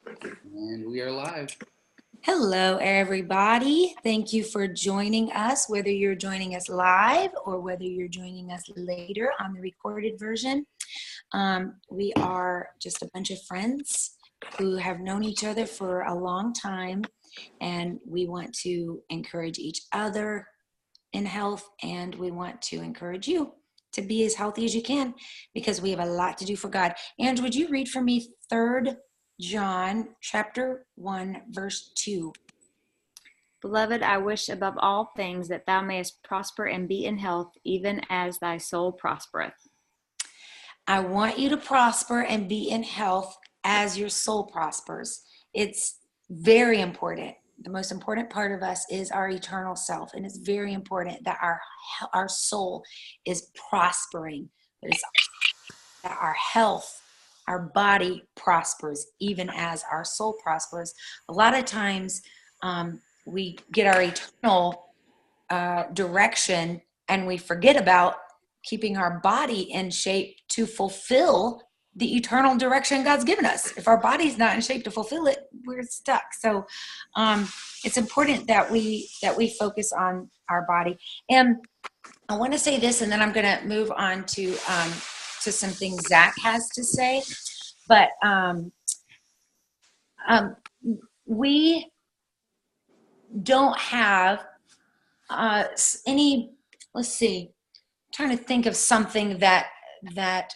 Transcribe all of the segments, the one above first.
And we are live. Hello, everybody. Thank you for joining us, whether you're joining us live or whether you're joining us later on the recorded version. We are just a bunch of friends who have known each other for a long time, and we want to encourage each other in health, and we want to encourage you to be as healthy as you can because we have a lot to do for God. And would you read for me 3 John chapter 1, verse 2? Beloved, I wish above all things that thou mayest prosper and be in health, even as thy soul prospereth. I want you to prosper and be in health as your soul prospers. It's very important. The most important part of us is our eternal self, and it's very important that our soul is prospering. That our health, our body prospers, even as our soul prospers. A lot of times, we get our eternal direction, and we forget about keeping our body in shape to fulfill the eternal direction God's given us. If our body's not in shape to fulfill it, we're stuck. So it's important that we focus on our body. And I want to say this, and then I'm going to move on to some things Zach has to say. But we don't have any, let's see, I'm trying to think of something that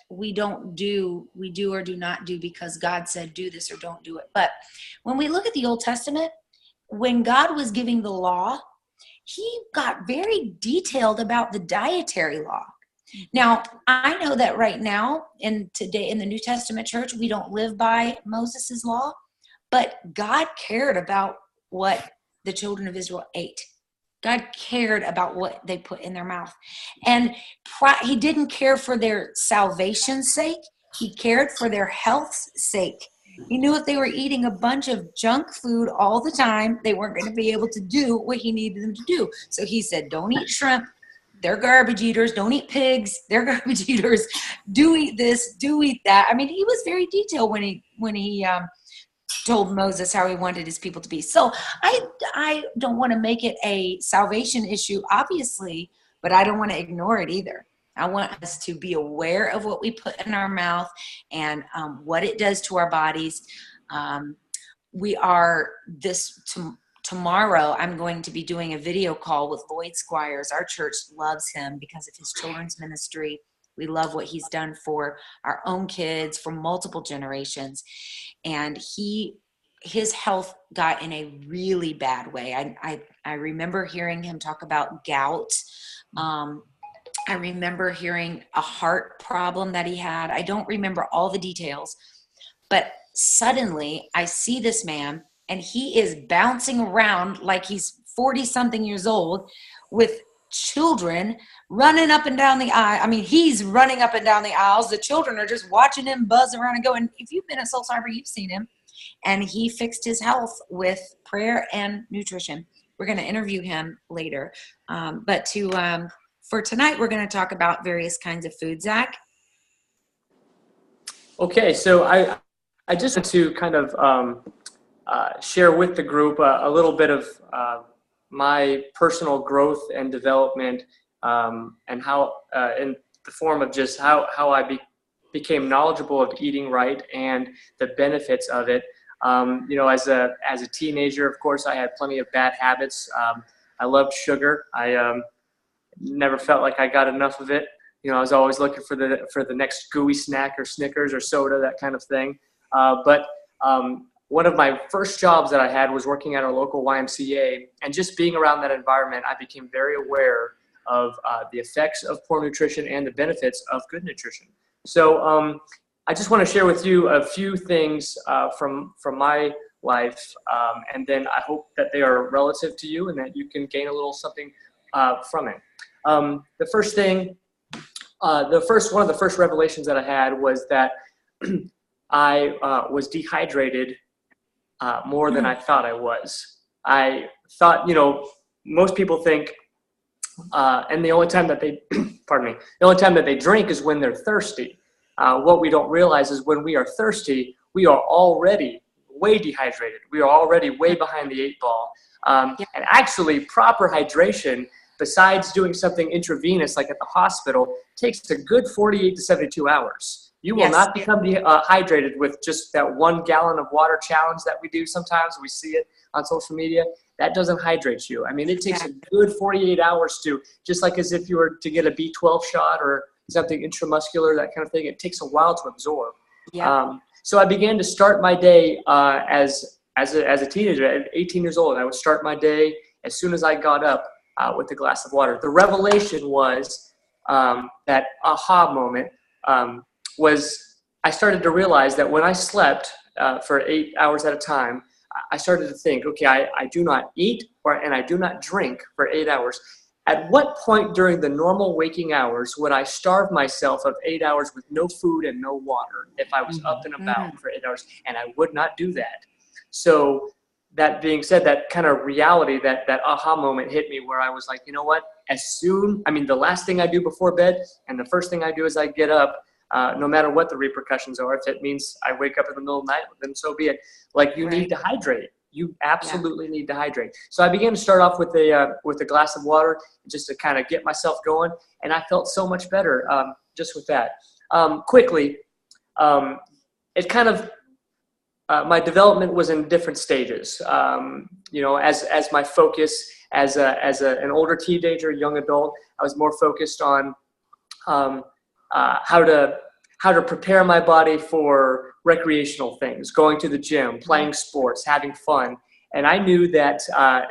we do or do not do because God said do this or don't do it. But when we look at the Old Testament, when God was giving the law, he got very detailed about the dietary law. Now, I know that right now today in the New Testament church, we don't live by Moses's law, but God cared about what the children of Israel ate. God cared about what they put in their mouth. And he didn't care for their salvation's sake. He cared for their health's sake. He knew if they were eating a bunch of junk food all the time, they weren't going to be able to do what he needed them to do. So he said, don't eat shrimp. They're garbage eaters. Don't eat pigs. They're garbage eaters. Do eat this. Do eat that. I mean, he was very detailed when he told Moses how he wanted his people to be. So I don't want to make it a salvation issue, obviously, but I don't want to ignore it either. I want us to be aware of what we put in our mouth and what it does to our bodies. We are tomorrow, I'm going to be doing a video call with Lloyd Squires. Our church loves him because of his children's ministry. We love what he's done for our own kids for multiple generations. And his health got in a really bad way. I remember hearing him talk about gout. I remember hearing a heart problem that he had. I don't remember all the details, but suddenly I see this man and he is bouncing around like he's 40 something years old with children running up and down the aisle. I mean, he's running up and down the aisles. The children are just watching him buzz around and go. And if you've been at Soul Cyber, you've seen him. And he fixed his health with prayer and nutrition. We're going to interview him later. But for tonight, we're going to talk about various kinds of food. Zach? Okay, so I just want to kind of share with the group a little bit of my personal growth and development, and how in the form of just how I became knowledgeable of eating right and the benefits of it. As a teenager, of course, I had plenty of bad habits. I loved sugar. I never felt like I got enough of it. I was always looking for the next gooey snack or Snickers or soda, that kind of thing. But one of my first jobs that I had was working at our local YMCA, and just being around that environment, I became very aware of the effects of poor nutrition and the benefits of good nutrition. So I just want to share with you a few things from my life, and then I hope that they are relative to you and that you can gain a little something from it. The first thing, one of the first revelations that I had was that I was dehydrated more than I thought I was. I thought, most people think, and the only time that they, the only time that they drink is when they're thirsty. What we don't realize is when we are thirsty, we are already way dehydrated. We were already way behind the 8 ball. Yep. And actually, proper hydration, besides doing something intravenous like at the hospital, takes a good 48 to 72 hours. You will Yes. not become hydrated with just that 1 gallon of water challenge that we do sometimes. We see it on social media. That doesn't hydrate you. I mean, it takes a good 48 hours to, just like as if you were to get a B12 shot or something intramuscular, that kind of thing. It takes a while to absorb. Yeah. So I began to start my day as a teenager at 18 years old. I would start my day as soon as I got up with a glass of water. The revelation was that aha moment was I started to realize that when I slept for 8 hours at a time, I started to think, okay, I do not eat and I do not drink for 8 hours. At what point during the normal waking hours would I starve myself of 8 hours with no food and no water if I was up and about for 8 hours? And I would not do that. So that being said, that kind of reality, that aha moment hit me where I was like, you know what? The last thing I do before bed and the first thing I do as I get up, no matter what the repercussions are, if it means I wake up in the middle of the night, then so be it. Like, you need to hydrate. You absolutely need to hydrate. So I began to start off with a glass of water just to kind of get myself going, and I felt so much better just with that. Quickly, it kind of my development was in different stages. As my focus as an older teenager, young adult, I was more focused on how to prepare my body for recreational things, going to the gym, playing sports, having fun. And I knew that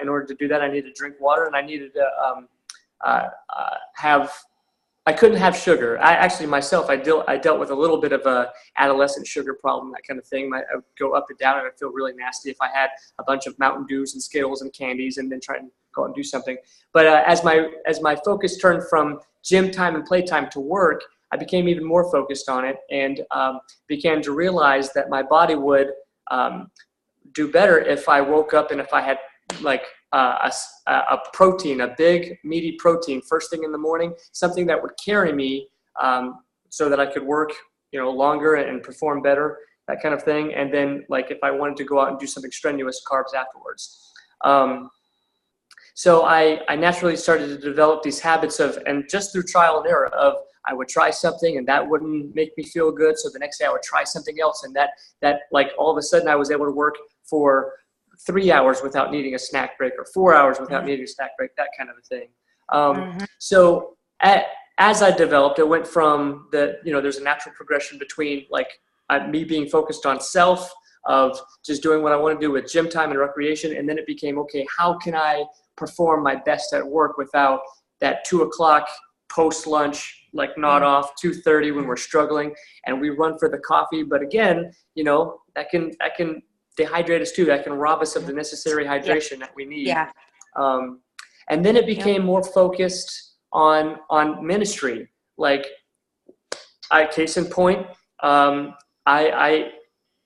in order to do that, I needed to drink water, and I needed to I couldn't have sugar. I dealt with a little bit of a adolescent sugar problem, that kind of thing. I would go up and down, and I'd feel really nasty if I had a bunch of Mountain Dews and Skittles and candies and then try and go out and do something. But as my focus turned from gym time and playtime to work, I became even more focused on it, and began to realize that my body would do better if I woke up and if I had like a protein, a big meaty protein first thing in the morning, something that would carry me so that I could work longer and perform better, that kind of thing. And then like if I wanted to go out and do something strenuous, carbs afterwards. So I naturally started to develop these habits and just through trial and error of, I would try something and that wouldn't make me feel good. So the next day I would try something else, and that like all of a sudden I was able to work for 3 hours without needing a snack break, or 4 hours without needing a snack break, that kind of a thing. So as I developed, it went from there's a natural progression between like me being focused on self, of just doing what I want to do with gym time and recreation. And then it became, okay, how can I perform my best at work without that 2 o'clock post-lunch, like nod off, 2:30 when we're struggling and we run for the coffee. But again, that can dehydrate us too. That can rob us of the necessary hydration that we need. Yeah. And then it became more focused on ministry. Like, case in point, I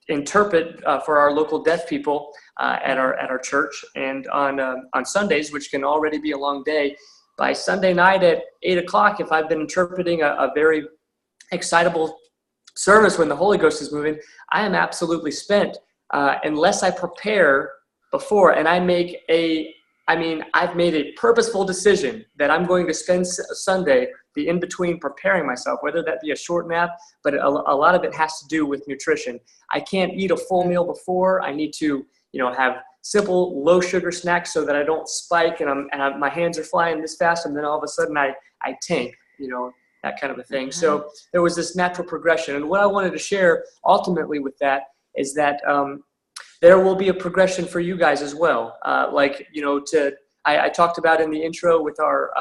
interpret for our local deaf people at our church, and on Sundays, which can already be a long day. By Sunday night at 8 o'clock, if I've been interpreting a very excitable service when the Holy Ghost is moving, I am absolutely spent unless I prepare before. And I've made a purposeful decision that I'm going to spend Sunday, the in-between, preparing myself, whether that be a short nap, but a lot of it has to do with nutrition. I can't eat a full meal before. I need to, have simple low sugar snacks so that I don't spike and my hands are flying this fast, and then all of a sudden I tank, that kind of a thing. So there was this natural progression. And what I wanted to share ultimately with that is that there will be a progression for you guys as well. I talked about in the intro with our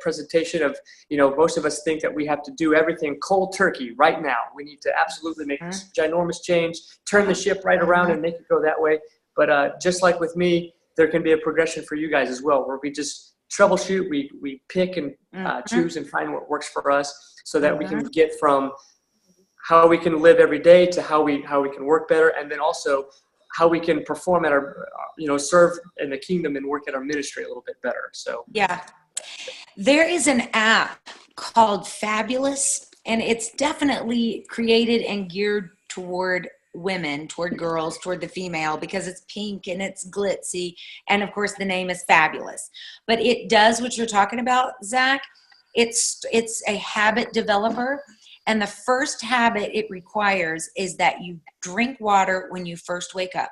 presentation of, most of us think that we have to do everything cold turkey right now. We need to absolutely make this ginormous change, turn the ship right around and make it go that way. But just like with me, there can be a progression for you guys as well, where we just troubleshoot, we pick and choose and find what works for us, so that we can get from how we can live every day to how we can work better, and then also how we can perform at our, serve in the kingdom and work at our ministry a little bit better. So yeah, there is an app called Fabulous, and it's definitely created and geared toward women, toward girls, toward the female, because it's pink and it's glitzy. And of course the name is fabulous, but it does what you're talking about, Zach. It's a habit developer. And the first habit it requires is that you drink water when you first wake up.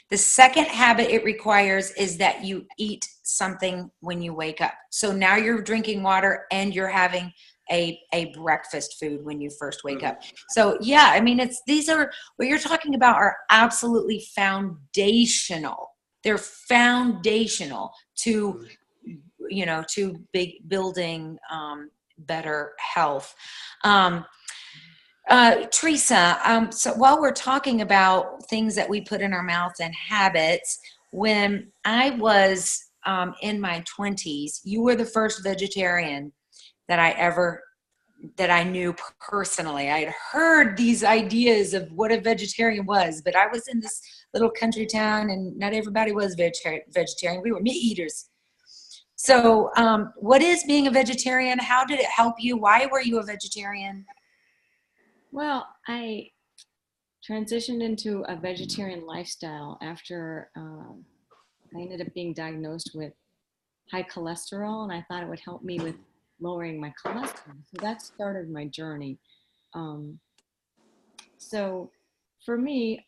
The second habit it requires is that you eat something when you wake up. So now you're drinking water and you're having a breakfast food when you first wake up. So yeah, I mean, these are what you're talking about are absolutely foundational. They're foundational to, building better health. Teresa, so while we're talking about things that we put in our mouths and habits, when I was in my 20s, you were the first vegetarian that I knew personally. I had heard these ideas of what a vegetarian was, but I was in this little country town and not everybody was vegetarian. We were meat eaters. So what is being a vegetarian? How did it help you? Why were you a vegetarian? Well, I transitioned into a vegetarian lifestyle after I ended up being diagnosed with high cholesterol, and I thought it would help me with lowering my cholesterol. So that started my journey. So for me,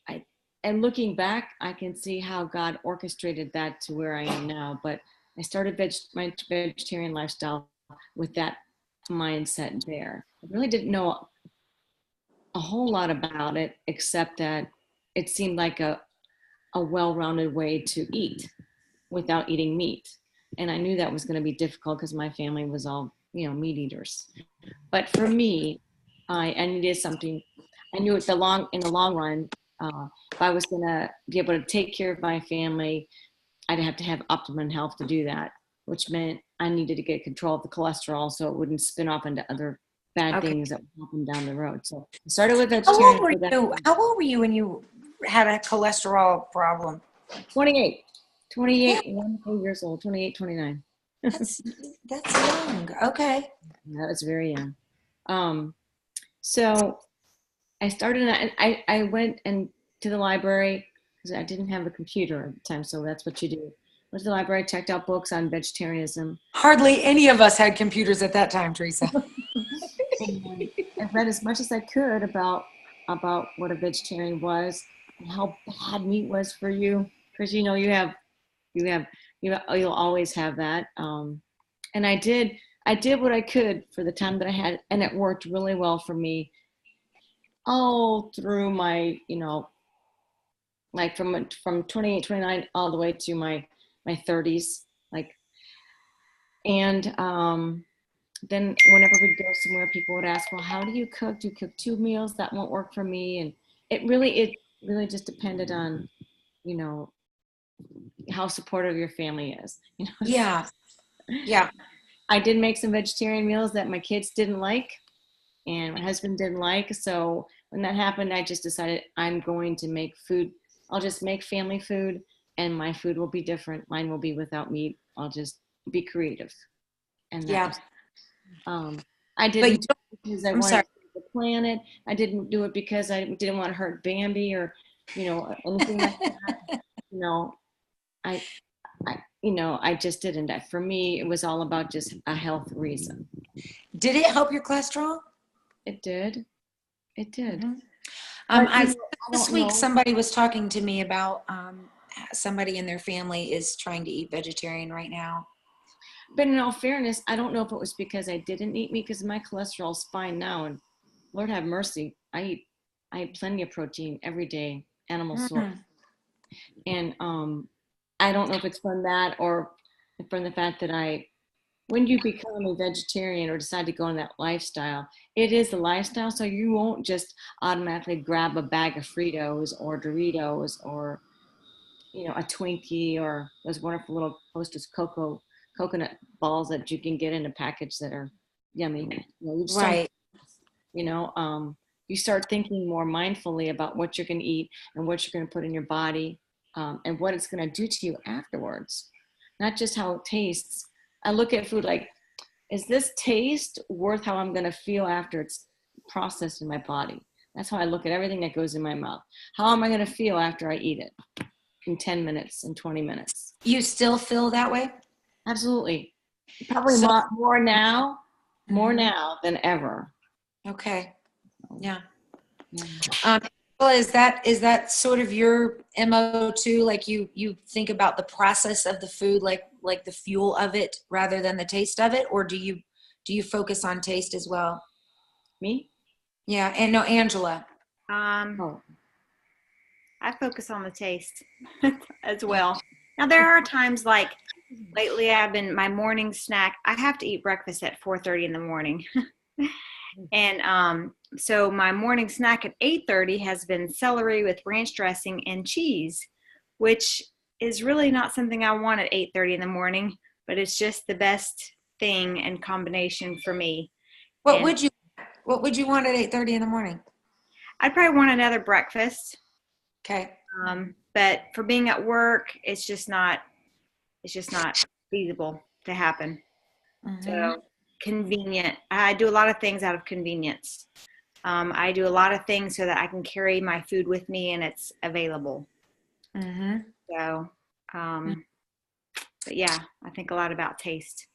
and looking back, I can see how God orchestrated that to where I am now. But I started my vegetarian lifestyle with that mindset there. I really didn't know a whole lot about it, except that it seemed like a well-rounded way to eat without eating meat. And I knew that was going to be difficult because my family was all, meat eaters. But for me, I needed something. I knew in the long run, if I was going to be able to take care of my family, I'd have to have optimum health to do that, which meant I needed to get control of the cholesterol so it wouldn't spin off into other bad things that would happen down the road. So I started with vegetarian. How old were you when you had a cholesterol problem? 28, 1 years old, 28, 29. That's young. Okay. That was very young. So I started, and I went to the library because I didn't have a computer at the time. So that's what you do. Went to the library, checked out books on vegetarianism. Hardly any of us had computers at that time, Teresa. And I read as much as I could about what a vegetarian was and how bad meat was for you, because you'll always have that. And I did what I could for the time that I had, and it worked really well for me all through my, like from 28, 29 all the way to my 30s, and then whenever we'd go somewhere, people would ask, well, how do you cook? Do you cook 2 meals? That won't work for me. And it really just depended on, how supportive your family is. Yeah. Yeah. I did make some vegetarian meals that my kids didn't like and my husband didn't like. So when that happened, I just decided I'm going to make food. I'll just make family food, and my food will be different. Mine will be without meat. I'll just be creative. And that was, I didn't do it because I wanted to save the planet. I didn't do it because I didn't want to hurt Bambi or, anything like that. I just didn't. For me, it was all about just a health reason. Did it help your cholesterol? It did. Mm-hmm. This week, somebody was talking to me about somebody in their family is trying to eat vegetarian right now. But in all fairness, I don't know if it was because I didn't eat meat, because my cholesterol's fine now, and Lord have mercy, I eat plenty of protein every day, animal source. And I don't know if it's from that or from the fact that when you become a vegetarian or decide to go on that lifestyle, it is the lifestyle. So you won't just automatically grab a bag of Fritos or Doritos or, a Twinkie or those wonderful little Hostess coconut balls that you can get in a package that are yummy. Right. You start thinking more mindfully about what you're going to eat and what you're going to put in your body, and what it's going to do to you afterwards. Not just how it tastes. I look at food like, is this taste worth how I'm going to feel after it's processed in my body? That's how I look at everything that goes in my mouth. How am I going to feel after I eat it in 10 minutes, in 20 minutes? You still feel that way? Absolutely. Probably So- more now Mhm. than ever. Okay. Yeah. Yeah. Well, is that sort of your MO too? Like you think about the process of the food, like the fuel of it rather than the taste of it, or do you focus on taste as well? Me? Yeah, and no, Angela. Oh, I focus on the taste as well. Now there are times like lately my morning snack, I have to eat breakfast at 4:30 in the morning. And so my morning snack at 8:30 has been celery with ranch dressing and cheese, which is really not something I want at 8:30 in the morning, but it's just the best thing and combination for me. What And would you want at 8:30 in the morning? I'd probably want another breakfast. Okay. But for being at work, it's just not feasible to happen. Mhm. So convenient. I do a lot of things out of convenience. I do a lot of things so that I can carry my food with me and it's available. Mhm. So, but yeah, I think a lot about taste.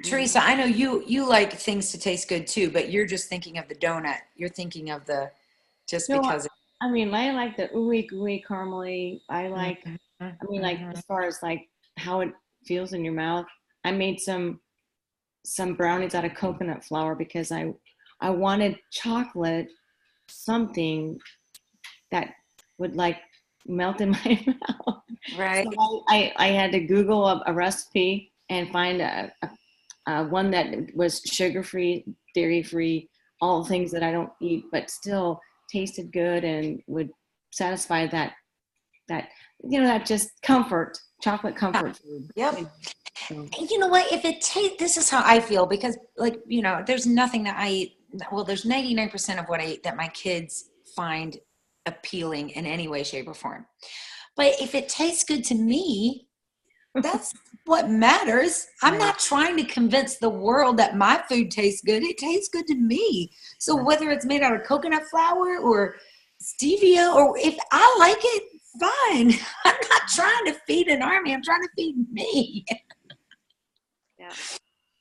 Teresa, I know you like things to taste good too, but you're just thinking of the donut. You're thinking of the just no, because. I mean, I like the ooey gooey caramely. I like, Mhm. I mean, like as far as like how it feels in your mouth. I made some brownies out of coconut flour because I wanted chocolate, something that would like melt in my mouth. Right. So I had to Google a recipe and find a one that was sugar-free, dairy-free, all things that I don't eat, but still tasted good and would satisfy that that just comfort, chocolate comfort food. Yep. So, You know what? If it tastes, this is how I feel because, like, there's nothing that I eat. Well, there's 99% of what I eat that my kids find appealing in any way, shape, or form. But if it tastes good to me, that's what matters. I'm not trying to convince the world that my food tastes good. It tastes good to me. So whether it's made out of coconut flour or stevia, or if I like it, fine. I'm not trying to feed an army. I'm trying to feed me. Yeah.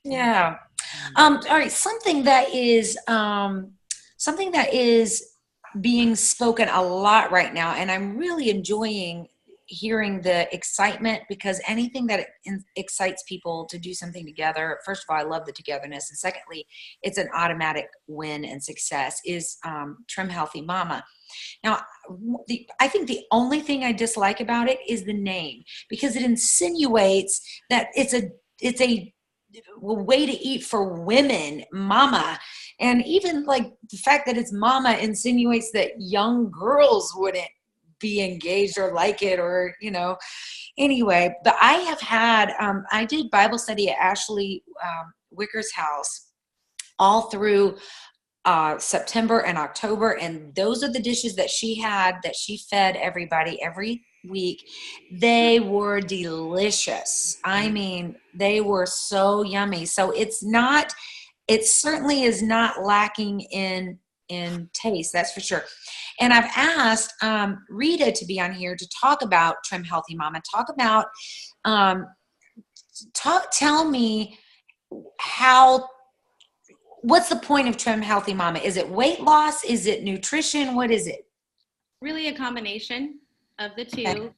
Yeah. All right. Something that is being spoken a lot right now, and I'm really enjoying hearing the excitement because anything that excites people to do something together. First of all, I love the togetherness, and secondly, it's an automatic win and success. Is Trim Healthy Mama. Now, I think the only thing I dislike about it is the name because it insinuates that it's a way to eat for women, mama. And even like the fact that it's mama insinuates that young girls wouldn't be engaged or like it or, anyway. But I have had, I did Bible study at Ashley Wicker's house all through September and October. And those are the dishes that she fed everybody every week. They were delicious. I mean, they were so yummy. So it certainly is not lacking in taste, that's for sure. And I've asked Rita to be on here to talk about Trim Healthy Mama. Tell me what's the point of Trim Healthy Mama? Is it weight loss? Is it nutrition? What is it? Really a combination of the two. Okay.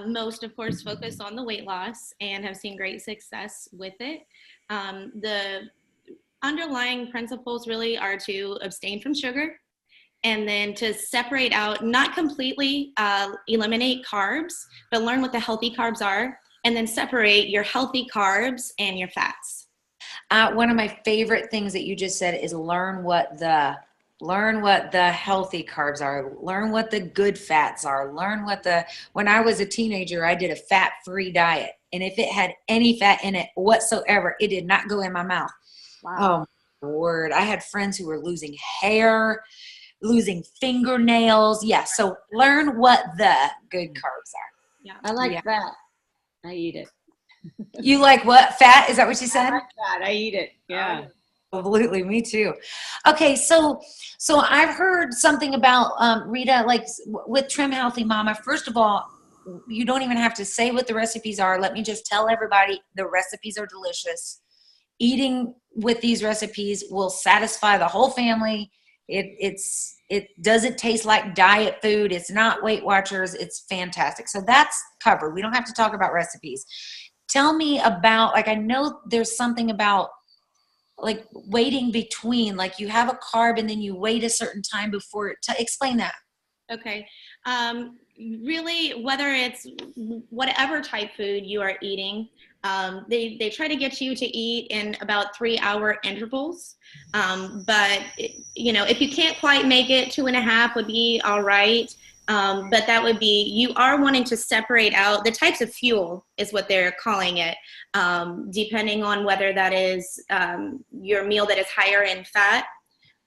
Most, of course, focus on the weight loss and have seen great success with it. The underlying principles really are to abstain from sugar and then to separate out, not completely eliminate carbs, but learn what the healthy carbs are and then separate your healthy carbs and your fats. One of my favorite things that you just said is learn what the healthy carbs are, learn what the good fats are, when I was a teenager, I did a fat-free diet. And if it had any fat in it whatsoever, it did not go in my mouth. Wow. Oh my word. I had friends who were losing hair, losing fingernails. Yeah. So learn what the good carbs are. Yeah. I like that. I eat it. You like what? Fat? Is that what you said? I like that. I eat it. Yeah. Absolutely, me too. Okay, so I've heard something about Rita, like with Trim Healthy Mama. First of all, you don't even have to say what the recipes are. Let me just tell everybody the recipes are delicious. Eating with these recipes will satisfy the whole family. It doesn't taste like diet food. It's not Weight Watchers. It's fantastic. So that's covered. We don't have to talk about recipes. Tell me about, like, I know there's something about like waiting between, like you have a carb and then you wait a certain time before it. Explain that. Okay. Really, whether it's whatever type food you are eating, they try to get you to eat in about 3-hour intervals. But, if you can't quite make it, 2.5 would be all right. But that would be, you are wanting to separate out the types of fuel is what they're calling it, depending on whether that is your meal that is higher in fat,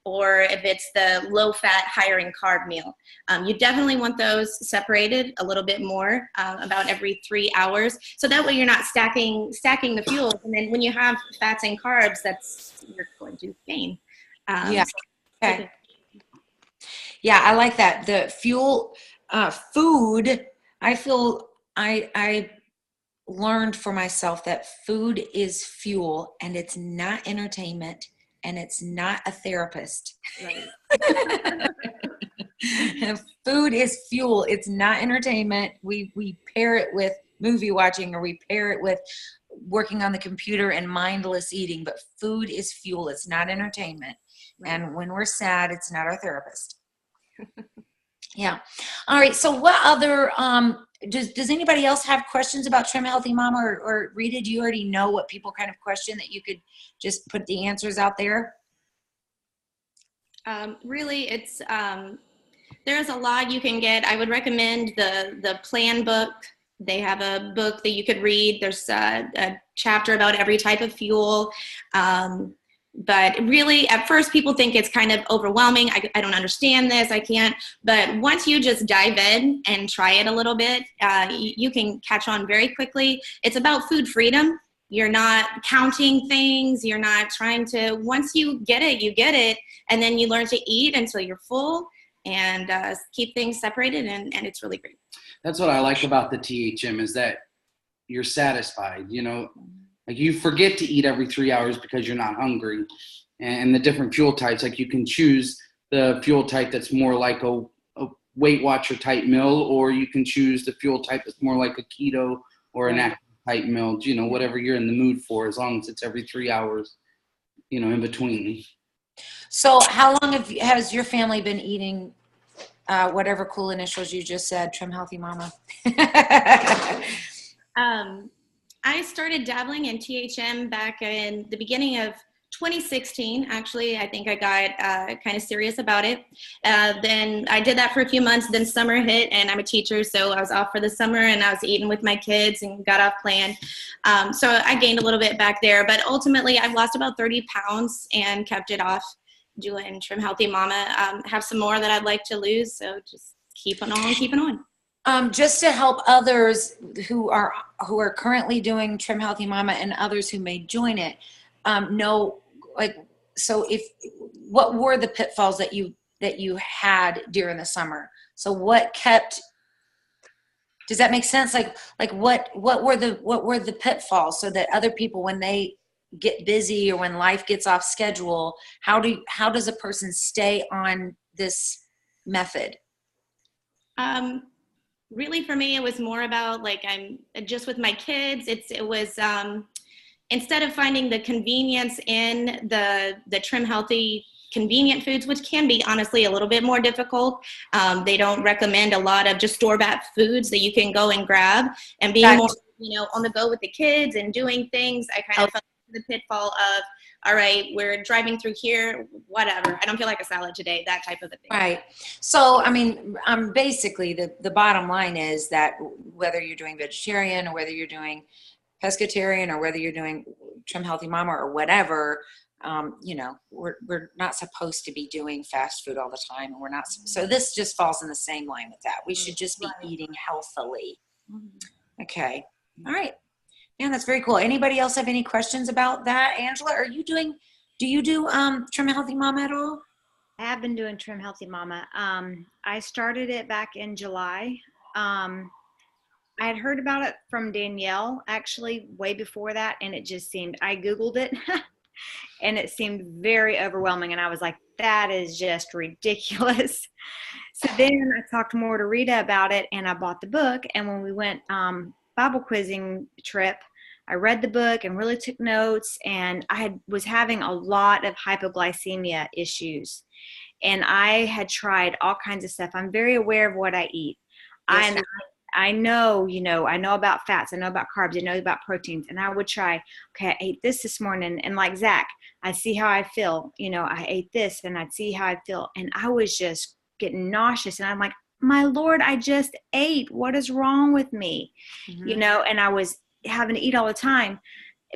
or if it's the low fat, higher in carb meal. You definitely want those separated a little bit more, about every 3 hours. So that way you're not stacking the fuels. And then when you have fats and carbs, you're going to gain. Yeah. Okay. Yeah, I like that. The fuel, food, I feel I learned for myself that food is fuel and it's not entertainment and it's not a therapist. Right. Food is fuel. It's not entertainment. We pair it with movie watching, or we pair it with working on the computer and mindless eating, but food is fuel. It's not entertainment. Right. And when we're sad, it's not our therapist. Yeah. All right. So what other, does anybody else have questions about Trim Healthy Mama, or Rita, do you already know what people kind of question that you could just put the answers out there? Really, it's, there's a lot you can get. I would recommend the plan book. They have a book that you could read. There's a chapter about every type of fuel. But really, at first, people think it's kind of overwhelming. I don't understand this. I can't. But once you just dive in and try it a little bit, you can catch on very quickly. It's about food freedom. You're not counting things. You're not trying to, once you get it, you get it. And then you learn to eat until you're full and keep things separated. And it's really great. That's what I like about the THM, is that you're satisfied, like you forget to eat every 3 hours because you're not hungry. And the different fuel types, like you can choose the fuel type that's more like a Weight Watcher type meal, or you can choose the fuel type that's more like a keto or an active type meal, whatever you're in the mood for, as long as it's every 3 hours, in between. So how long has your family been eating whatever cool initials you just said, Trim Healthy Mama? I started dabbling in THM back in the beginning of 2016. Actually, I think I got kind of serious about it. Then I did that for a few months. Then summer hit, and I'm a teacher, so I was off for the summer, and I was eating with my kids and got off plan. So I gained a little bit back there, but ultimately I've lost about 30 pounds and kept it off doing Trim Healthy Mama. Have some more that I'd like to lose, so just keeping on. Just to help others who are currently doing Trim Healthy Mama and others who may join it, know, like, so what were the pitfalls that you had during the summer? So does that make sense? Like what were the pitfalls, so that other people, when they get busy or when life gets off schedule, how does a person stay on this method? Really, for me, it was more about, like, I'm just with my kids. It was instead of finding the convenience in the Trim Healthy convenient foods, which can be honestly a little bit more difficult. They don't recommend a lot of just store-bought foods that you can go and grab, and being more, on the go with the kids and doing things. I kind of fell into the pitfall of, all right, we're driving through here, whatever, I don't feel like a salad today, that type of a thing. Right. So, I mean, basically the bottom line is that whether you're doing vegetarian or whether you're doing pescatarian or whether you're doing Trim Healthy Mama or whatever, we're not supposed to be doing fast food all the time, and we're not. So this just falls in the same line with that. We should just be eating healthily. Okay. All right. Yeah, that's very cool. Anybody else have any questions about that? Angela, are you doing Do you do Trim Healthy Mama at all? I have been doing Trim Healthy Mama. I started it back in July. I had heard about it from Danielle actually way before that, and it just seemed, I Googled it and it seemed very overwhelming. And I was like, that is just ridiculous. So then I talked more to Rita about it, and I bought the book. And when we went Bible quizzing trip, I read the book and really took notes. And was having a lot of hypoglycemia issues. And I had tried all kinds of stuff. I'm very aware of what I eat. Yes, I know, I know about fats, I know about carbs, I know about proteins. And I would try, okay, I ate this morning. And like Zach, I'd see how I feel. I ate this and I'd see how I feel. And I was just getting nauseous. And I'm like, my Lord, I just ate. What is wrong with me? Mm-hmm. And I was having to eat all the time.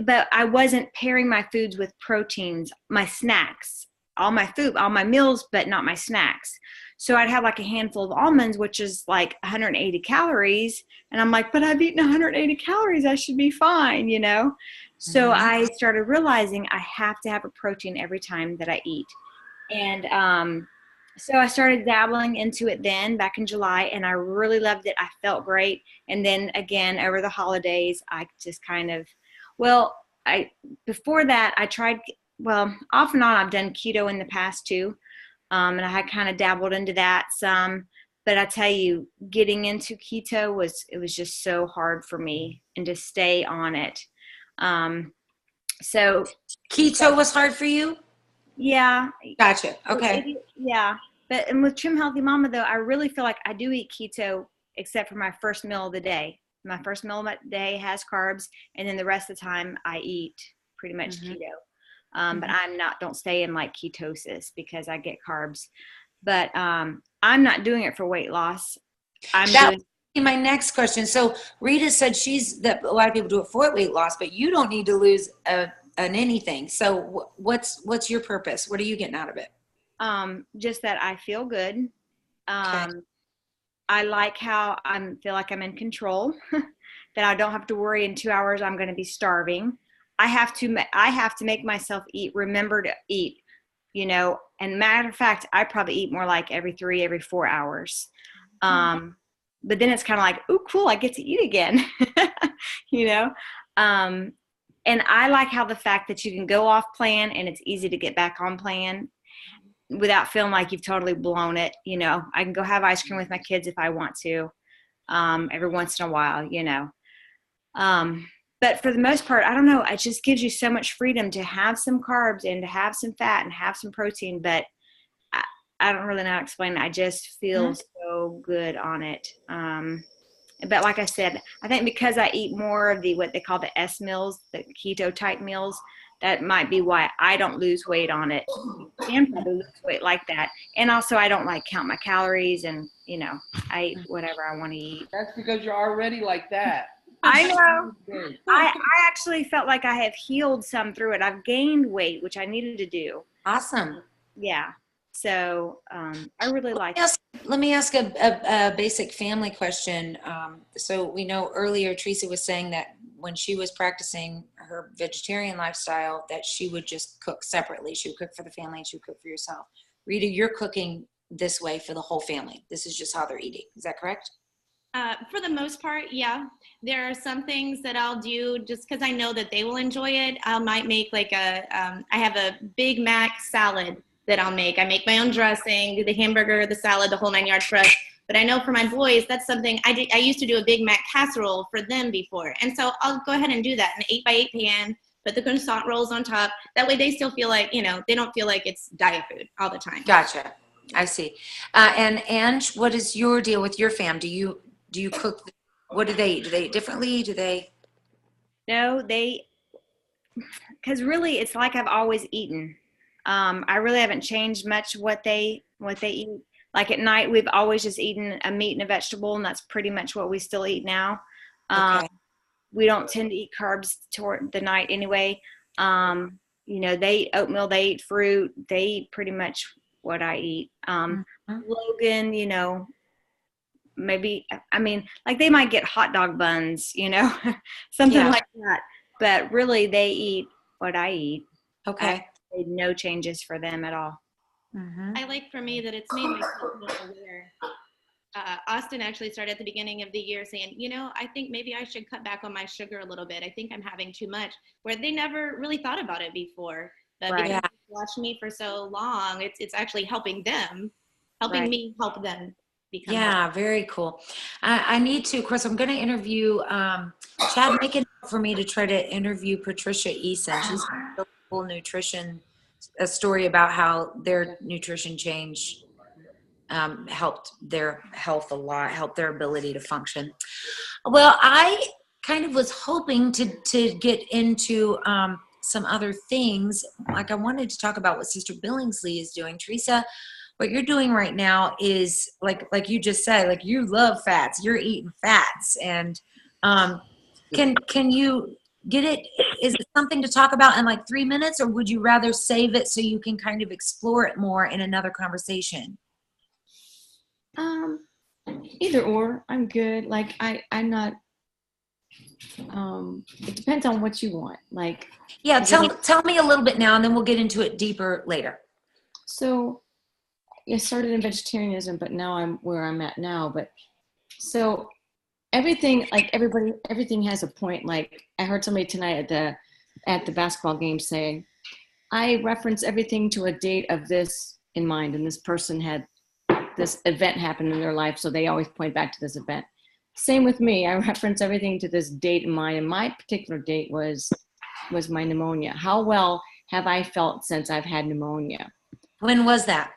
But I wasn't pairing my foods with proteins, my snacks, all my food, all my meals, but not my snacks. So I'd have like a handful of almonds, which is like 180 calories. And I'm like, but I've eaten 180 calories. I should be fine, So I started realizing I have to have a protein every time that I eat. And so I started dabbling into it then back in July, and I really loved it. I felt great. And then again, over the holidays, I just kind of, before that, I tried, off and on, I've done keto in the past too. And I had kind of dabbled into that some, but I tell you, getting into keto was just so hard for me, and to stay on it. So keto was hard for you? Yeah. Gotcha. Okay. Yeah. And with Trim Healthy Mama though, I really feel like I do eat keto except for my first meal of the day. My first meal of the day has carbs, and then the rest of the time I eat pretty much keto. But don't stay in like ketosis because I get carbs. But I'm not doing it for weight loss. That would be my next question. So Rita said that a lot of people do it for weight loss, but you don't need to lose an anything. So what's your purpose? What are you getting out of it? Just that I feel good. Okay. I like how I feel like I'm in control, that I don't have to worry in 2 hours I'm going to be starving. I have to make myself remember to eat, and matter of fact, I probably eat more like every 4 hours. But then it's kind of like, oh, cool, I get to eat again, and I like how the fact that you can go off plan and it's easy to get back on plan without feeling like you've totally blown it. I can go have ice cream with my kids if I want to, every once in a while, but for the most part, I don't know. It just gives you so much freedom to have some carbs and to have some fat and have some protein. But I don't really know how to explain it. I just feel so good on it. But like I said, I think because I eat more of what they call the S meals, the keto type meals, that might be why I don't lose weight on it. I can probably lose weight like that. And also I don't count my calories, and, I eat whatever I want to eat. That's because you're already like that. I know. I actually felt like I have healed some through it. I've gained weight, which I needed to do. Awesome. Yeah. So I really like it. Let me ask a basic family question. So we know earlier Teresa was saying that when she was practicing her vegetarian lifestyle, that she would just cook separately. She would cook for the family and she would cook for yourself. Rita, you're cooking this way for the whole family. This is just how they're eating. Is that correct? For the most part, yeah. There are some things that I'll do just because I know that they will enjoy it. I might make I have a Big Mac salad that I'll make. I make my own dressing, do the hamburger, the salad, the whole 9 yards for us. But I know for my boys, that's something I used to do a Big Mac casserole for them before. And so I'll go ahead and do that in an 8x8 pan, put the croissant rolls on top. That way they still feel like, they don't feel like it's diet food all the time. Gotcha. I see. And Ange, what is your deal with your fam? Do you cook? What do they eat? Do they eat differently? Do they? No, because really it's like I've always eaten. I really haven't changed much what they eat. Like at night, we've always just eaten a meat and a vegetable, and that's pretty much what we still eat now. Okay. We don't tend to eat carbs toward the night anyway. They eat oatmeal, they eat fruit, they eat pretty much what I eat. Logan, maybe, they might get hot dog buns, something like that. But really, they eat what I eat. Okay. made no changes for them at all. Mhm. I like for me that it's made myself more aware. Austin actually started at the beginning of the year saying, I think maybe I should cut back on my sugar a little bit. I think I'm having too much, where they never really thought about it before. But Right. because they watched me for so long, it's actually helping them, helping Right. me help them become Yeah, very cool. I need to, of course, I'm going to interview, Chad, make it for me to try to interview Patricia Eason. She's got a cool nutrition, a story about how their nutrition change helped their health a lot, helped their ability to function. Well, I kind of was hoping to get into some other things. Like I wanted to talk about what Sister Billingsley is doing. Teresa, what you're doing right now is like you just said, like you love fats. You're eating fats, and can you get it? Is it something to talk about in like 3 minutes, or would you rather save it so you can kind of explore it more in another conversation? Either or, I'm good. Like I'm not. It depends on what you want. Like, Yeah, is it like, tell me a little bit now, and then we'll get into it deeper later. so I started in vegetarianism, but now I'm where I'm at now. But so everything, like everything has a point. Like I heard somebody tonight at the basketball game say, I reference everything to a date of this in mind, and this person had this event happen in their life, so they always point back to this event. Same with me. I reference everything to this date in mind, and my particular date was my pneumonia. How well have I felt since I've had pneumonia? When was that?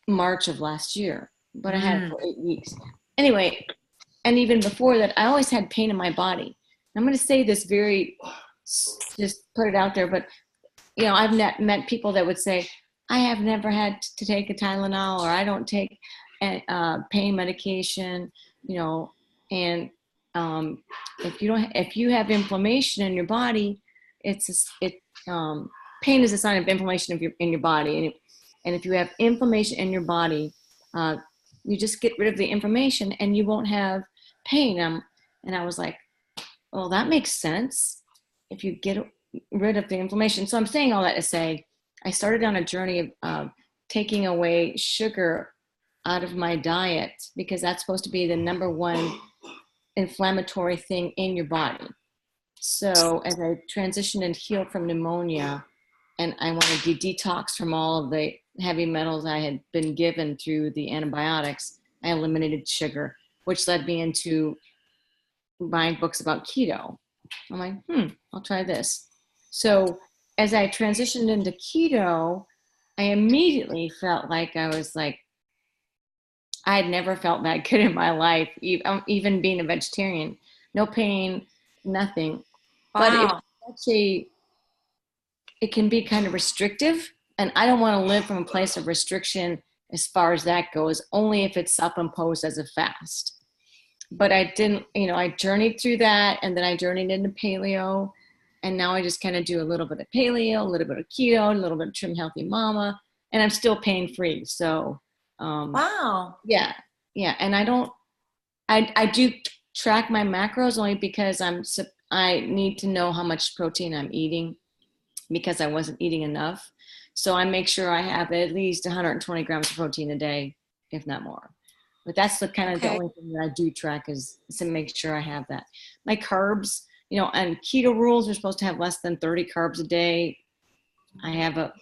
March of last year, but I had it for 8 weeks. Anyway, and even before that, I always had pain in my body. I'm going to say this just put it out there, but I've met people that would say, I have never had to take a Tylenol, or I don't take pain medication, and if you have inflammation in your body, pain is a sign of inflammation in your body, and if you have inflammation in your body, you just get rid of the inflammation and you won't have pain. And I was like, well, that makes sense if you get rid of the inflammation. So I'm saying all that to say, I started on a journey of taking away sugar out of my diet, because that's supposed to be the number one inflammatory thing in your body. So as I transitioned and healed from pneumonia, and I wanted to detox from all of the heavy metals I had been given through the antibiotics, I eliminated sugar, which led me into buying books about keto. I'm like, I'll try this. So as I transitioned into keto, I immediately felt like I had never felt that good in my life, even being a vegetarian. No pain, nothing. Wow. But it can be kind of restrictive, and I don't want to live from a place of restriction as far as that goes, only if it's self-imposed as a fast. But I didn't, I journeyed through that, and then I journeyed into paleo, and now I just kind of do a little bit of paleo, a little bit of keto, a little bit of trim healthy mama, and I'm still pain-free. So Wow. yeah, and I do track my macros only because I need to know how much protein I'm eating, because I wasn't eating enough. So I make sure I have at least 120 grams of protein a day, if not more. But that's the only thing that I do track, is to make sure I have that. My carbs, and keto rules are supposed to have less than 30 carbs a day. I have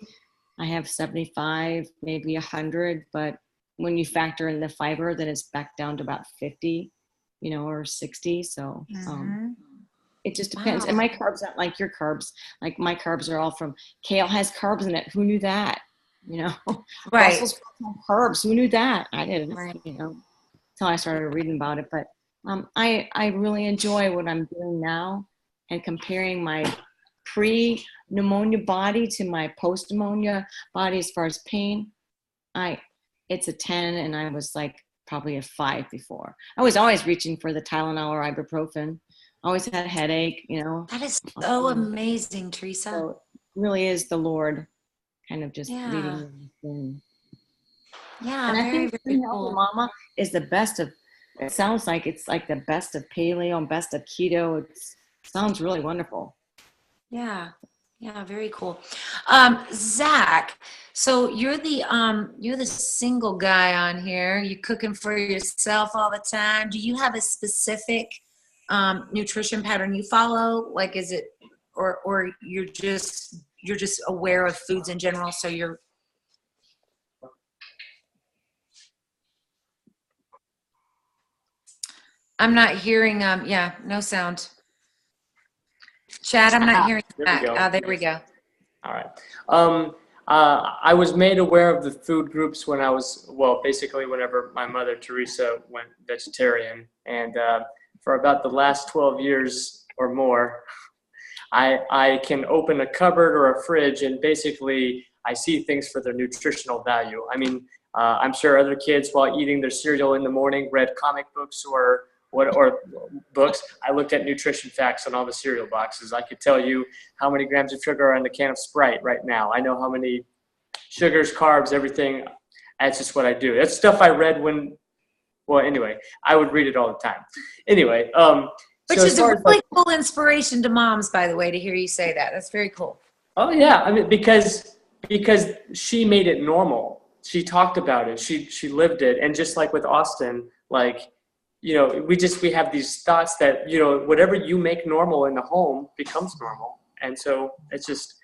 75, maybe 100, but when you factor in the fiber, then it's back down to about 50, or 60. So it just depends. Wow. And my carbs aren't like your carbs. Like my carbs are all from kale has carbs in it. Who knew that? Right. Brussels sprouts have carbs. Who knew that? I didn't. Right. Until I started reading about it. But I really enjoy what I'm doing now, and comparing my pre-pneumonia body to my post-pneumonia body as far as pain. It's a 10, and I was like probably a 5 before. I was always reaching for the Tylenol or ibuprofen. Always had a headache, That is so amazing, Teresa. So it really is the Lord kind of just leading me in. Yeah, And I very, think very Trim Healthy cool. Mama is the best of, it sounds like it's like the best of paleo and best of keto. It sounds really wonderful. Yeah. Yeah, very cool. Zach, so you're the single guy on here. You cooking for yourself all the time. Do you have a specific nutrition pattern you follow? Like, is it, or you're just aware of foods in general? So you're. I'm not hearing. Yeah, no sound. Chad, I'm not hearing that. There we go. All right. I was made aware of the food groups when I was, well, basically whenever my mother, Teresa, went vegetarian. And for about the last 12 years or more, I can open a cupboard or a fridge and basically I see things for their nutritional value. I mean, I'm sure other kids while eating their cereal in the morning read comic books or books. I looked at nutrition facts on all the cereal boxes. I could tell you how many grams of sugar are in the can of Sprite right now. I know how many sugars, carbs, everything. That's just what I do. That's stuff I read anyway, I would read it all the time. Anyway, which is a really cool inspiration to moms, by the way, to hear you say that. That's very cool. Oh yeah, I mean because she made it normal. She talked about it. She lived it, and just like with Austin, like, you know, we have these thoughts that, you know, whatever you make normal in the home becomes normal, and so it's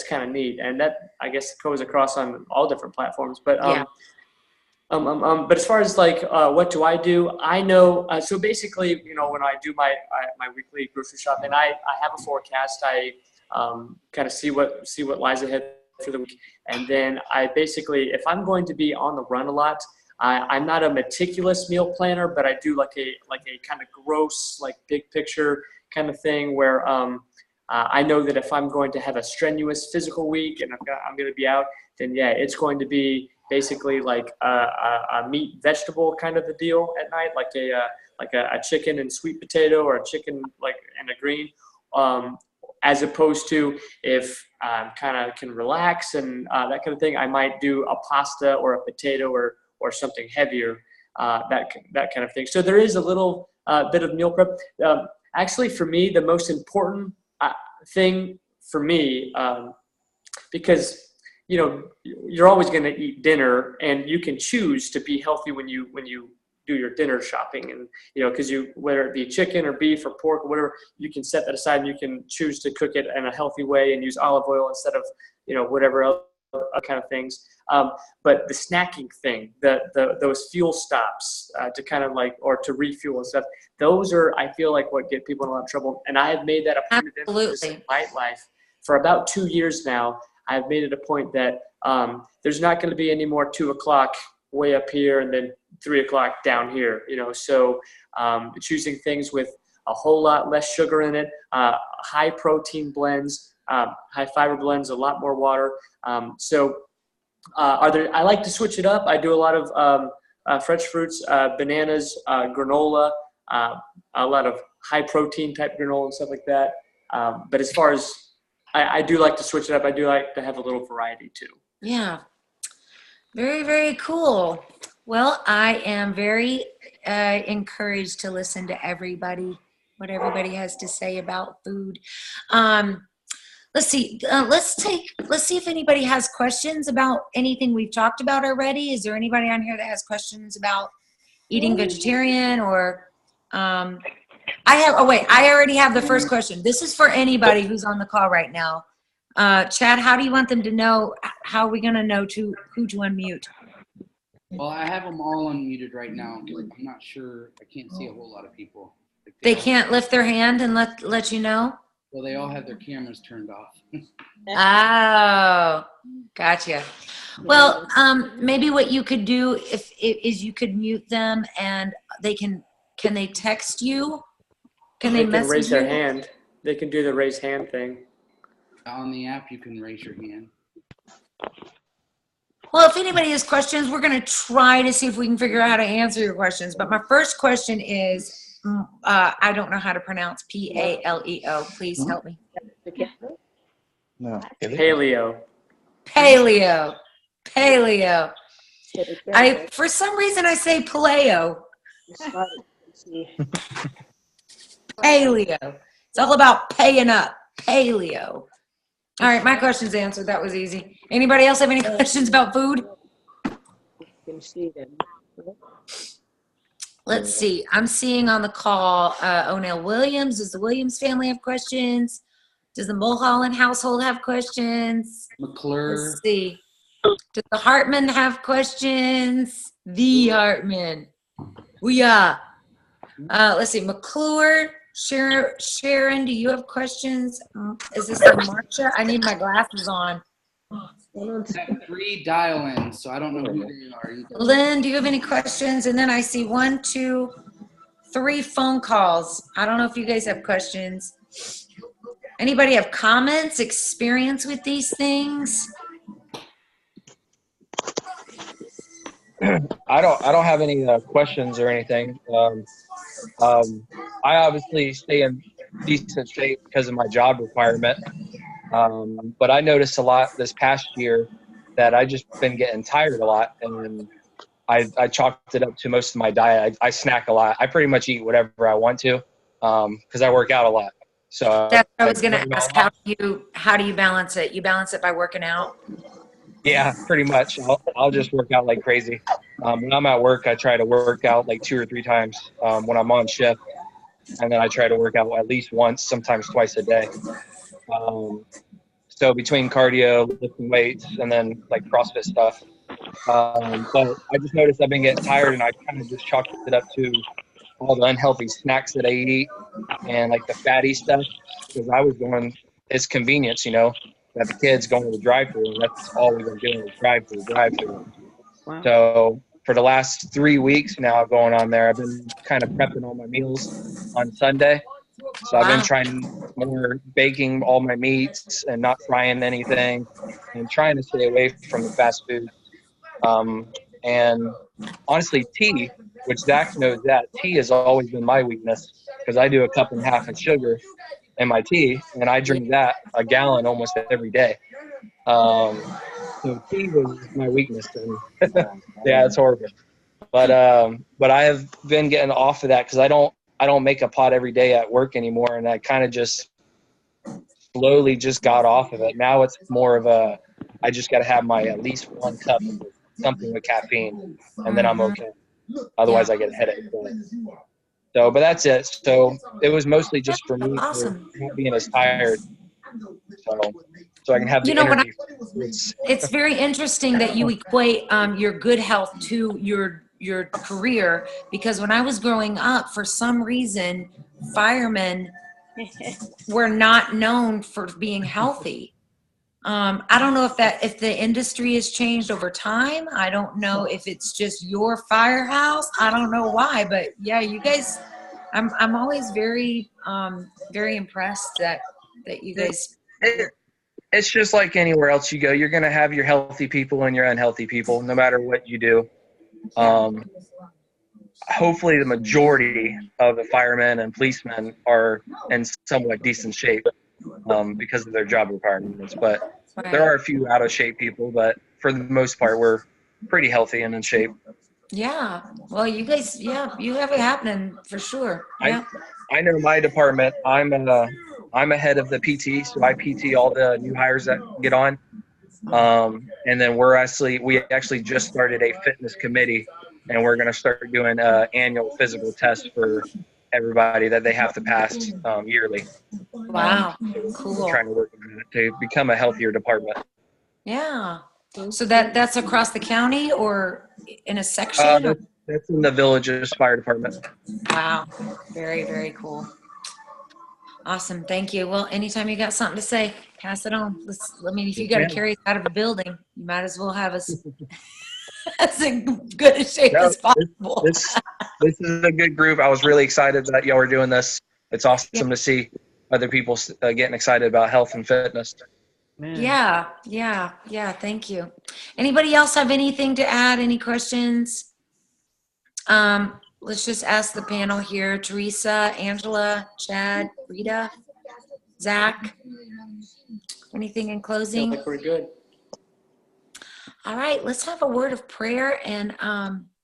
kind of neat, and that I guess goes across on all different platforms. But but as far as like what do I do? I know so basically, you know, when I do my weekly grocery shopping, I have a forecast. I kind of see what lies ahead for the week, and then I basically, if I'm going to be on the run a lot, I'm not a meticulous meal planner, but I do like a kind of gross, like big picture kind of thing where I know that if I'm going to have a strenuous physical week and I'm going to be out, then yeah, it's going to be basically like a meat vegetable kind of a deal at night, like a chicken and sweet potato or a chicken like and a green, as opposed to if I kind of can relax and that kind of thing, I might do a pasta or a potato or something heavier, that kind of thing. So there is a little bit of meal prep. Actually, for me, the most important thing for me, because you know you're always going to eat dinner, and you can choose to be healthy when you do your dinner shopping, and you know, because whether it be chicken or beef or pork or whatever, you can set that aside and you can choose to cook it in a healthy way and use olive oil instead of, you know, whatever else kind of things. But the snacking thing, those fuel stops to kind of like, or to refuel and stuff, those are, I feel like, what get people in a lot of trouble. And I have made that a point of emphasis in my life for about 2 years now. I've made it a point that there's not going to be any more 2 o'clock way up here and then 3 o'clock down here, you know. So choosing things with a whole lot less sugar in it, high protein blends, high fiber blends, a lot more water. I like to switch it up. I do a lot of fresh fruits, bananas, granola, a lot of high protein type granola and stuff like that. But as far as I do like to switch it up. I do like to have a little variety too. Yeah. Very, very cool. Well, I am very encouraged to listen to what everybody has to say about food. Let's see. Let's see if anybody has questions about anything we've talked about already. Is there anybody on here that has questions about eating vegetarian or? I already have the first question. This is for anybody who's on the call right now. Chad, how do you want them to know? How are we going to know who to unmute? Well, I have them all unmuted right now. I'm not sure. I can't see a whole lot of people. They can't lift their hand and let you know? Well, they all have their cameras turned off. Oh, gotcha. Well, maybe what you could do is you could mute them and can they text you? Can they message raise you? their hand. They can do the raise hand thing. On the app, you can raise your hand. Well, if anybody has questions, we're going to try to see if we can figure out how to answer your questions. But my first question is, I don't know how to pronounce Paleo. Please help me. No. Paleo. Paleo. For some reason, I say paleo. Paleo. It's all about paying up. Paleo. All right, my question's answered. That was easy. Anybody else have any questions about food? Can see them. Let's see. I'm seeing on the call O'Neill Williams. Does the Williams family have questions? Does the Mulholland household have questions? McClure. Let's see. Does the Hartman have questions? The Hartman. Booyah. Let's see. McClure. Sharon, do you have questions? Is this from Marcia? I need my glasses on. I have 3 dial-ins, so I don't know who they are either. Lynn, do you have any questions? And then I see 1, 2, 3 phone calls. I don't know if you guys have questions. Anybody have comments, experience with these things? I don't have any questions or anything. I obviously stay in decent shape because of my job requirement. But I noticed a lot this past year that I just been getting tired a lot, and I chalked it up to most of my diet. I snack a lot. I pretty much eat whatever I want to because I work out a lot. So That's what I was going to ask. How do you balance it? You balance it by working out? yeah, pretty much. I'll just work out like crazy. When I'm at work, I try to work out like 2 or 3 times when I'm on shift. And then I try to work out at least once, sometimes twice a day. So between cardio, lifting weights, and then like CrossFit stuff. But I just noticed I've been getting tired, and I kind of just chalked it up to all the unhealthy snacks that I eat and like the fatty stuff, because I was going, it's convenience, that the kids going to the drive-thru, and that's all we've been doing is drive-thru. Wow. So for the last 3 weeks now going on there, I've been kind of prepping all my meals on Sunday. So I've been trying more baking all my meats and not frying anything and trying to stay away from the fast food. And honestly, tea, which Zach knows that, tea has always been my weakness because I do a 1.5 cups of sugar in my tea, and I drink that a gallon almost every day. So tea was my weakness, and yeah, it's horrible. But I have been getting off of that because I don't make a pot every day at work anymore, and I kind of just slowly just got off of it. Now it's more of I just got to have my at least 1 cup of something with caffeine, and then I'm okay. Otherwise, I get a headache. But that's it. So it was mostly just for me for not being as tired. So I can have the energy. It's very interesting that you equate your good health to your career, because when I was growing up, for some reason, firemen were not known for being healthy. I don't know if the industry has changed over time. I don't know if it's just your firehouse. I don't know why, but yeah, you guys, I'm always very very impressed that you guys. It's just like anywhere else you go. You're going to have your healthy people and your unhealthy people, no matter what you do. Hopefully the majority of the firemen and policemen are in somewhat decent shape because of their job requirements. But there are a few out of shape people, but for the most part, we're pretty healthy and in shape. Yeah. Well, you guys, you have it happening for sure. Yeah. I know my department. I'm ahead of the PT, so I PT all the new hires that get on. And then we actually just started a fitness committee, and we're going to start doing annual physical tests for everybody that they have to pass yearly. Wow. Cool. We're trying to work on it to become a healthier department. Yeah. So that's across the county or in a section? That's in the village's fire department. Wow. Very, very cool. Awesome. Thank you. Well, anytime you got something to say, pass it on. If you got to carry us out of a building, you might as well have us as in good a shape as possible. This is a good group. I was really excited that y'all were doing this. It's awesome to see other people getting excited about health and fitness. Yeah. Thank you. Anybody else have anything to add? Any questions? Let's just ask the panel here. Teresa, Angela, Chad, Rita, Zach. Anything in closing? I feel like we're good. All right, let's have a word of prayer and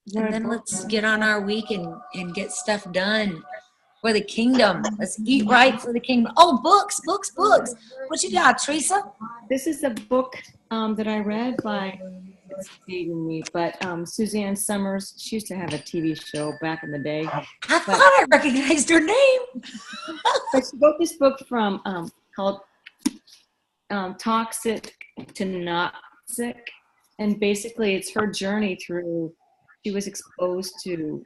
then let's get on our week and get stuff done. For the kingdom. Let's eat right for the kingdom. Oh, books. What you got, Teresa? This is a book that I read by, it's dating me, but Suzanne Summers. She used to have a TV show back in the day. I thought I recognized her name. But she wrote this book from called Toxic to Not Sick. And basically it's her journey through, she was exposed to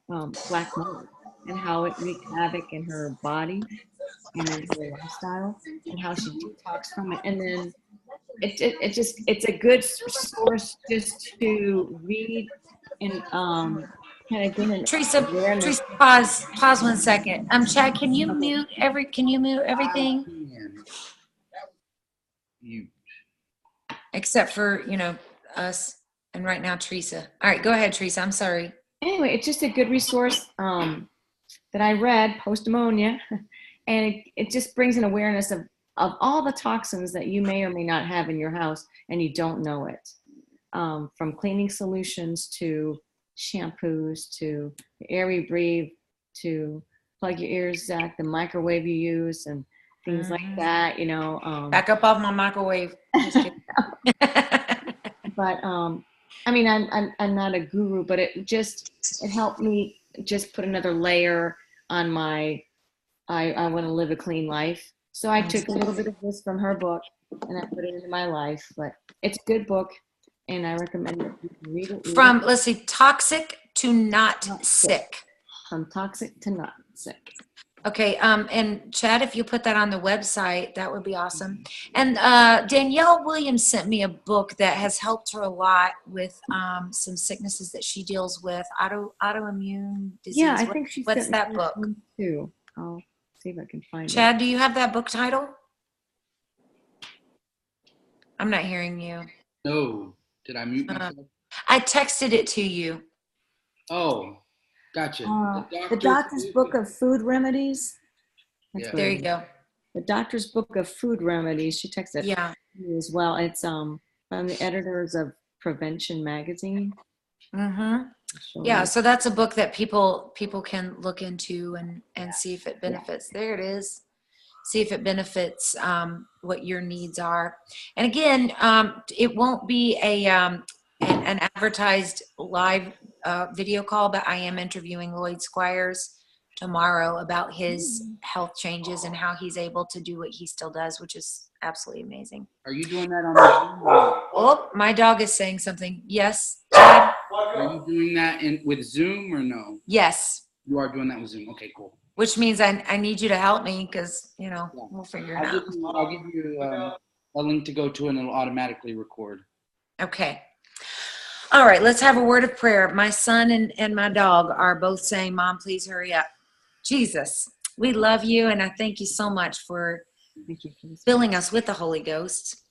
black mold and how it wreaked havoc in her body and in her lifestyle and how she detoxed from it. And then it's a good source just to read and kind of get an Teresa, awareness. pause 1 second. Chad, can you mute everything? You. Except for, us and right now Teresa. All right, go ahead, Teresa. I'm sorry. Anyway, it's just a good resource that I read post ammonia, and it just brings an awareness of all the toxins that you may or may not have in your house and you don't know it. From cleaning solutions to shampoos to the air we breathe to plug your ears, Zach, the microwave you use and things like that, Back up off my microwave. Just kidding. But I mean, I'm not a guru, but it helped me just put another layer on my, I want to live a clean life. So I took a little bit of this from her book and I put it into my life, but it's a good book and I recommend it. Read it. From, let's see, toxic to not sick. From toxic to not sick. Okay, and Chad, if you put that on the website, that would be awesome. And Danielle Williams sent me a book that has helped her a lot with some sicknesses that she deals with, autoimmune disease. Yeah, I think she What's sent that me book? one too. I'll see if I can find it. Chad, do you have that book title? I'm not hearing you. No. Did I mute myself? I texted it to you. Oh, gotcha. The Doctor's Book of Food Remedies. That's Yeah. what There it you is. go. The Doctor's Book of Food Remedies. She texted Yeah. me as well. It's from the editors of Prevention Magazine. Mm-hmm. Yeah, so that's a book that people can look into and see if it benefits. There it is. See if it benefits what your needs are. And again, it won't be an advertised live video call, but I am interviewing Lloyd Squires tomorrow about his health changes and how he's able to do what he still does, which is absolutely amazing. Are you doing that on the Zoom? Oh, my dog is saying something. Yes, Chad? Are you doing that with Zoom or no? Yes. You are doing that with Zoom. Okay, cool. Which means I need you to help me because, we'll figure it out. I'll give you a link to go to and it'll automatically record. Okay. All right, let's have a word of prayer. My son and my dog are both saying, Mom, please hurry up. Jesus, we love you, and I thank you so much for filling us with the Holy Ghost.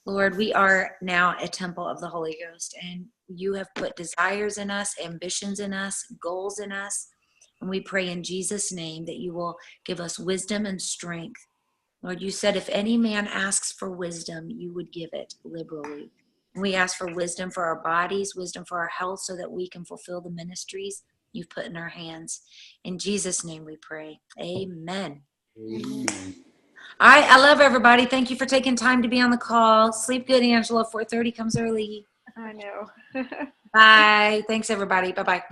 Lord, we are now a temple of the Holy Ghost, and you have put desires in us, ambitions in us, goals in us, and we pray in Jesus' name that you will give us wisdom and strength. Lord, you said if any man asks for wisdom, you would give it liberally. And we ask for wisdom for our bodies, wisdom for our health, so that we can fulfill the ministries you've put in our hands. In Jesus' name we pray. Amen. Amen. All right, I love everybody. Thank you for taking time to be on the call. Sleep good, Angela. 4:30 comes early. I know. Bye. Thanks, everybody. Bye-bye.